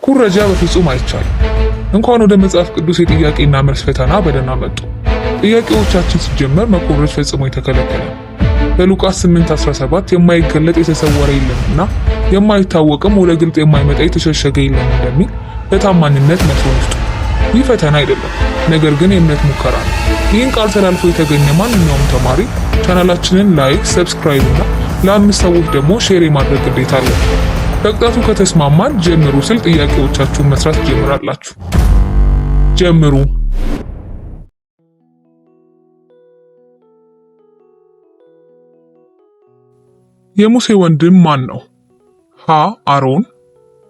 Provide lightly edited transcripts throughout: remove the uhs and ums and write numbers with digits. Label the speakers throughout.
Speaker 1: ኩረጃ በፍጹም አይቻልም። እንኳን ወደ መጽሐፍ ቅዱስ የጥያቄና መልስ ፈተና በደህና መጡ። ጥያቄዎቻችን ሲጀመር መኮረጅ ፈጽሞ የተከለከለ ነው። በሉቃስ 8:17 የማይገለጥ የተሰወረ የለምና የማይታወቅም ወደ ግልጥ የማይመጣ የተሸሸገ የለም እንደሚል በታማኝነት መልሱን ይስጡ። ይህ ፈተና አይደለም፣ ነገር ግን የእምነት ሙከራ ነው። ይህን ቃል ተላልፎ የተገኘ ማንኛውም ተማሪ ቻናላችንን ላይክ፣ ሰብስክራይብ እና ለ5 ሰዎች ደግሞ ሼር የማድረግ ግዴታ አለ። በቅጣቱ ከተስማማን ጀምሩ ስል ጥያቄዎቻችሁን መስራት ጀምራላችሁ። ጀምሩ። የሙሴ ወንድም ማን ነው? ሀ አሮን፣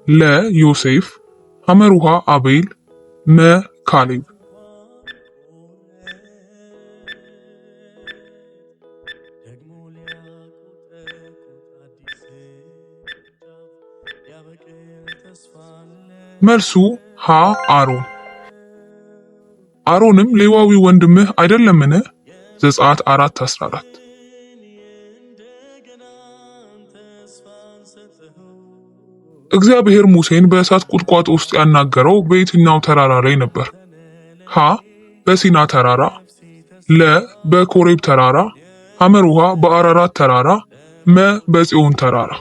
Speaker 1: ለ ዮሴፍ፣ ሐመሩሃ አቤል፣ መ ካሌብ። መልሱ ሀ አሮን። አሮንም ሌዋዊ ወንድምህ አይደለምን? ዘጸአት 4:14። እግዚአብሔር ሙሴን በእሳት ቁጥቋጦ ውስጥ ያናገረው በየትኛው ተራራ ላይ ነበር? ሀ በሲና ተራራ፣ ለ በኮሬብ ተራራ፣ ሐመሩሃ በአራራት ተራራ፣ መ በጽዮን ተራራ።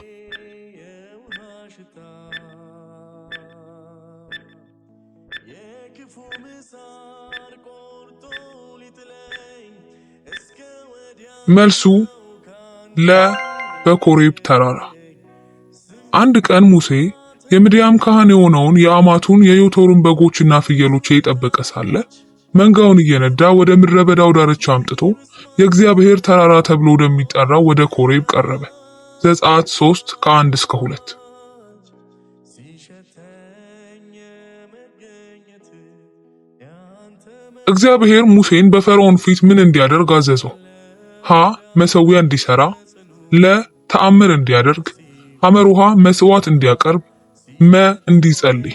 Speaker 1: መልሱ ለ በኮሬብ ተራራ። አንድ ቀን ሙሴ የምድያም ካህን የሆነውን የአማቱን የዮቶርን በጎችና ፍየሎች እየጠበቀ ሳለ መንጋውን እየነዳ ወደ ምድረ በዳው ዳርቻ አምጥቶ የእግዚአብሔር ተራራ ተብሎ ወደሚጠራው ወደ ኮሬብ ቀረበ። ዘጸአት 3:1-2። እግዚአብሔር ሙሴን በፈርዖን ፊት ምን እንዲያደርግ አዘዘው? ሀ መሠዊያ እንዲሰራ፣ ለ ተአምር እንዲያደርግ፣ ሐመሩሃ መስዋዕት እንዲያቀርብ፣ መ እንዲጸልይ።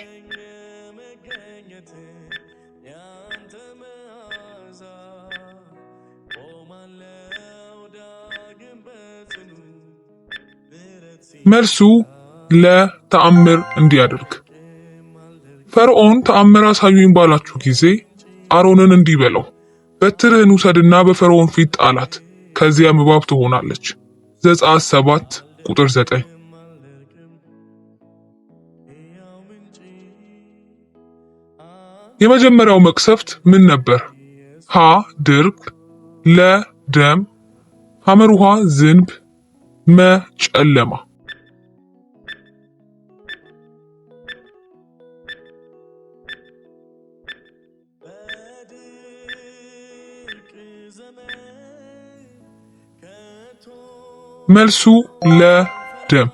Speaker 1: መልሱ ለ ተአምር እንዲያደርግ። ፈርዖን ተአምር አሳዩኝ ባላችሁ ጊዜ አሮንን እንዲህ በለው፣ በትርህን ውሰድና በፈርዖን ፊት ጣላት፣ ከዚያም እባብ ትሆናለች። ዘጸአት 7:9። የመጀመሪያው መቅሰፍት ምን ነበር? ሀ ድርቅ፣ ለ ደም፣ ሐመሩሃ ዝንብ፣ መ ጨለማ። መልሱ ለ ደም።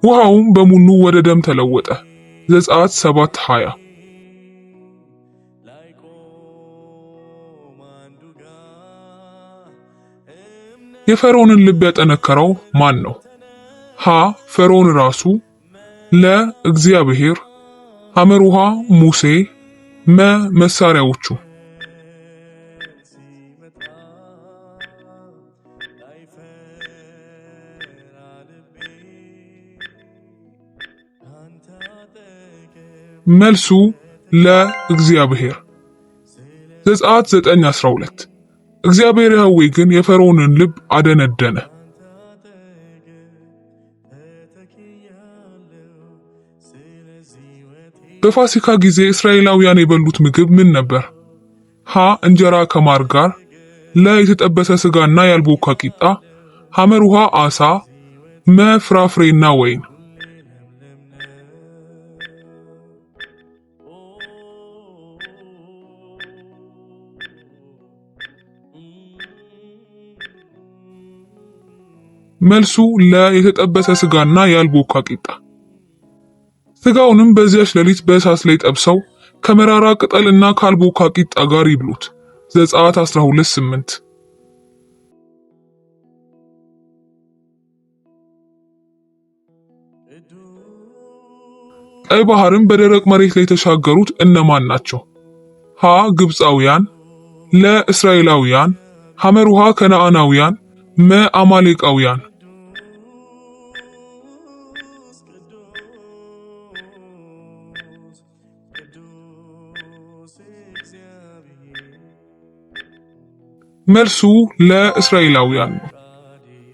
Speaker 1: ውሃውም በሙሉ ወደ ደም ተለወጠ። ዘጸአት 7:20። የፈርዖንን ልብ ያጠነከረው ማን ነው? ሀ ፈርዖን ራሱ፣ ለ እግዚአብሔር፣ ሐመሩሃ ሙሴ፣ መ መሳሪያዎቹ። መልሱ ለእግዚአብሔር። ዘጸአት 9:12 እግዚአብሔር ያህዌ ግን የፈርዖንን ልብ አደነደነ። በፋሲካ ጊዜ እስራኤላውያን የበሉት ምግብ ምን ነበር? ሀ እንጀራ ከማር ጋር፣ ለ የተጠበሰ ስጋና ያልቦካ ቂጣ፣ ሐመሩሃ አሳ፣ መ ፍራፍሬና ወይን። መልሱ ለ የተጠበሰ ስጋና ያልቦካ ቂጣ። ስጋውንም በዚያች ሌሊት በእሳት ላይ ጠብሰው ከመራራ ቅጠልና ካልቦካ ቂጣ ጋር ይብሉት። ዘጸአት 12:8። ቀይ ባህርን በደረቅ መሬት ላይ የተሻገሩት እነማን ናቸው? ሀ ግብፃውያን፣ ለ እስራኤላውያን፣ ሐመሩሃ ከነዓናውያን፣ መ አማሌቃውያን። መልሱ ለእስራኤላውያን ነው።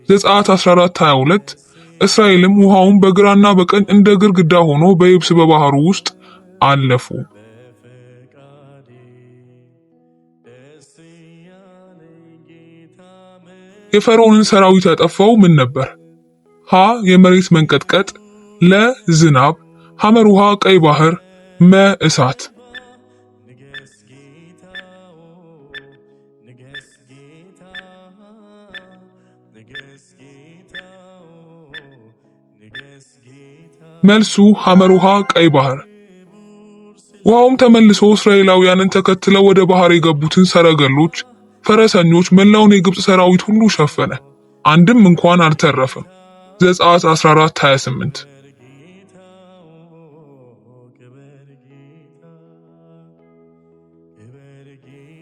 Speaker 1: ዘጸአት 14:22 እስራኤልም ውሃውን በግራና በቀኝ እንደ ግድግዳ ሆኖ በየብስ በባህሩ ውስጥ አለፉ። የፈርዖንን ሰራዊት ያጠፋው ምን ነበር? ሀ የመሬት መንቀጥቀጥ፣ ለ ዝናብ፣ ሐመር ውሃ ቀይ ባህር፣ መ እሳት። መልሱ ሐመር ውሃ ቀይ ባህር። ውሃውም ተመልሶ እስራኤላውያንን ተከትለው ወደ ባህር የገቡትን ሰረገሎች፣ ፈረሰኞች፣ መላውን የግብፅ ሰራዊት ሁሉ ሸፈነ። አንድም እንኳን አልተረፈም። ዘጸአት 14:28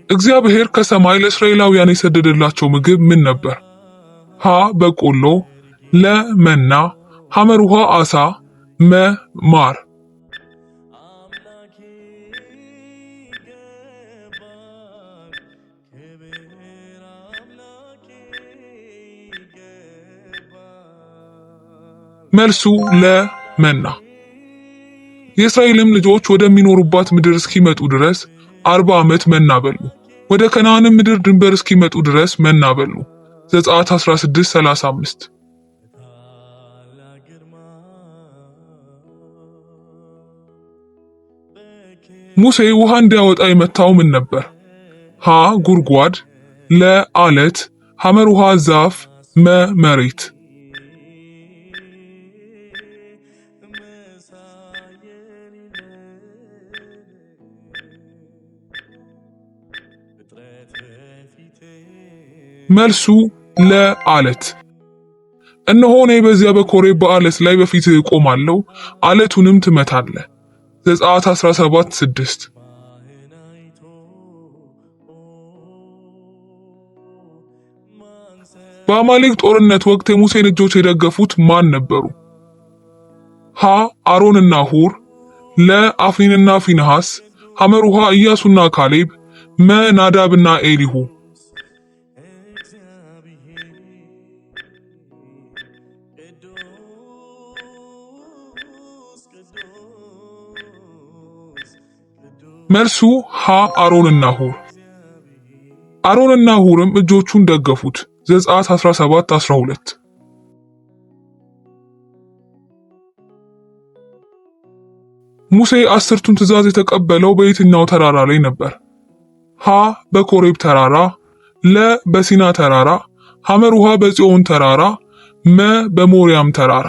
Speaker 1: እግዚአብሔር ከሰማይ ለእስራኤላውያን የሰደደላቸው ምግብ ምን ነበር? ሀ በቆሎ፣ ለ መና፣ ሐመር ውሃ አሳ፣ መ ማር። መልሱ ለመና። የእስራኤልም ልጆች ወደሚኖሩባት ምድር እስኪመጡ ድረስ 40 ዓመት መና በሉ። ወደ ከነዓንም ምድር ድንበር እስኪመጡ ድረስ መና በሉ። ዘጸአት 16:35 ሙሴ ውሃ እንዲያወጣ የመታው ምን ነበር? ሀ ጉድጓድ፣ ለ አለት፣ ሐመር ውሃ ዛፍ፣ መ መሬት። መልሱ ለአለት። እነሆ እኔ በዚያ በኮሬብ በአለት ላይ በፊትህ እቆማለሁ፣ አለቱንም ትመታለህ። ዘጸአት 17:6 በአማሌቅ ጦርነት ወቅት የሙሴን እጆች የደገፉት ማን ነበሩ? ሀ አሮንና ሁር፣ ለ አፍኒንና ፊንሐስ፣ ሐመር ውሃ ኢያሱና ካሌብ፣ መ ናዳብና ኤሊሁ። መልሱ ሀ አሮንና ሁር። አሮንና ሁርም እጆቹን ደገፉት። ዘጸአት 17:12 ሙሴ 10ቱን ትእዛዝ የተቀበለው በየትኛው ተራራ ላይ ነበር? ሀ በኮሬብ ተራራ፣ ለ በሲና ተራራ፣ ሐመር ውሃ በጽዮን ተራራ፣ መ በሞሪያም ተራራ።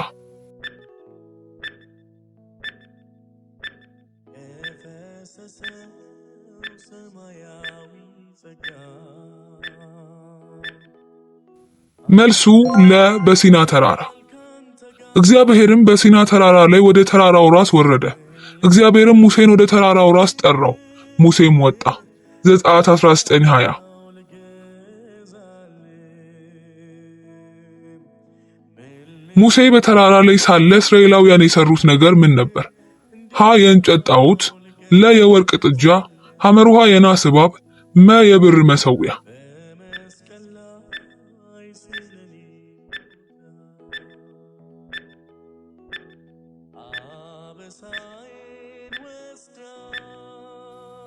Speaker 1: መልሱ ለ በሲና ተራራ። እግዚአብሔርም በሲና ተራራ ላይ ወደ ተራራው ራስ ወረደ። እግዚአብሔርም ሙሴን ወደ ተራራው ራስ ጠራው፣ ሙሴም ወጣ። ዘጸአት 19:20 ሙሴ በተራራ ላይ ሳለ እስራኤላውያን የሰሩት ነገር ምን ነበር? ሀ የእንጨት ጣዖት፣ ለ የወርቅ ጥጃ፣ ሐመር ውሃ የናስ እባብ፣ መ የብር መሠዊያ።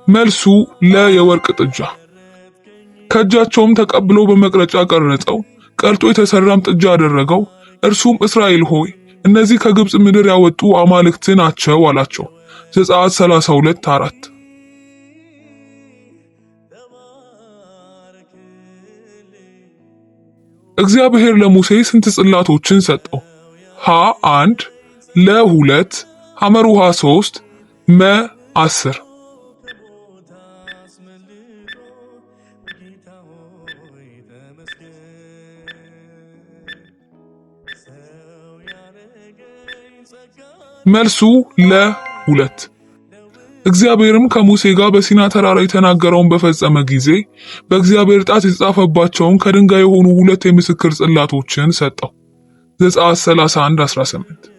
Speaker 1: መልሱ ለ የወርቅ ጥጃ። ከእጃቸውም ተቀብሎ በመቅረጫ ቀረጸው፣ ቀልጦ የተሰራም ጥጃ አደረገው። እርሱም እስራኤል ሆይ እነዚህ ከግብፅ ምድር ያወጡ አማልክት ናቸው አላቸው። ዘጸአት 32:4 እግዚአብሔር ለሙሴ ስንት ጽላቶችን ሰጠው? ሀ 1፣ ለ 2፣ ሐመር ውሃ 3፣ መ 10። መልሱ ለ2። እግዚአብሔርም ከሙሴ ጋር በሲና ተራራ የተናገረውን በፈጸመ ጊዜ በእግዚአብሔር ጣት የተጻፈባቸውን ከድንጋይ የሆኑ 2 የምስክር ጽላቶችን ሰጠው። ዘጸአት 31:18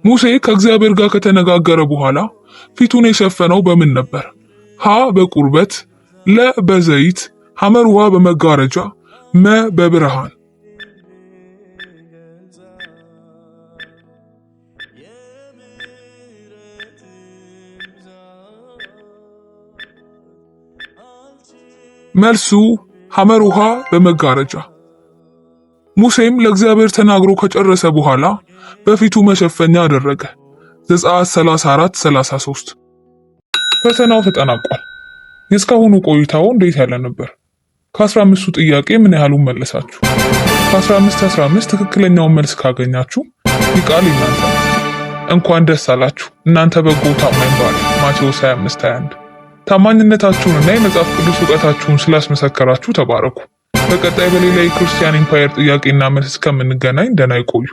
Speaker 1: ሙሴ ከእግዚአብሔር ጋር ከተነጋገረ በኋላ ፊቱን የሸፈነው በምን ነበር? ሀ በቁርበት፣ ለ በዘይት፣ ሐመር ውሃ በመጋረጃ፣ መ በብርሃን። መልሱ ሐመር ውሃ በመጋረጃ። ሙሴም ለእግዚአብሔር ተናግሮ ከጨረሰ በኋላ በፊቱ መሸፈኛ አደረገ። ዘጸአት 34:33። ፈተናው ተጠናቋል። የእስካሁኑ ቆይታው እንዴት ያለ ነበር? ከ15ቱ ጥያቄ ምን ያህሉን መለሳችሁ? ከ15 ትክክለኛውን መልስ ካገኛችሁ ይህ ቃል እናንተ ነው። እንኳን ደስ አላችሁ እናንተ በጎ ታማኝ ባሪያ። ማቴዎስ 25:21። ታማኝነታችሁንና የመጽሐፍ ቅዱስ እውቀታችሁን ስላስመሰከራችሁ ተባረኩ። በቀጣይ በሌላ የክርስቲያን ኢምፓየር ጥያቄና መልስ እስከምንገናኝ ደህና ይቆዩ።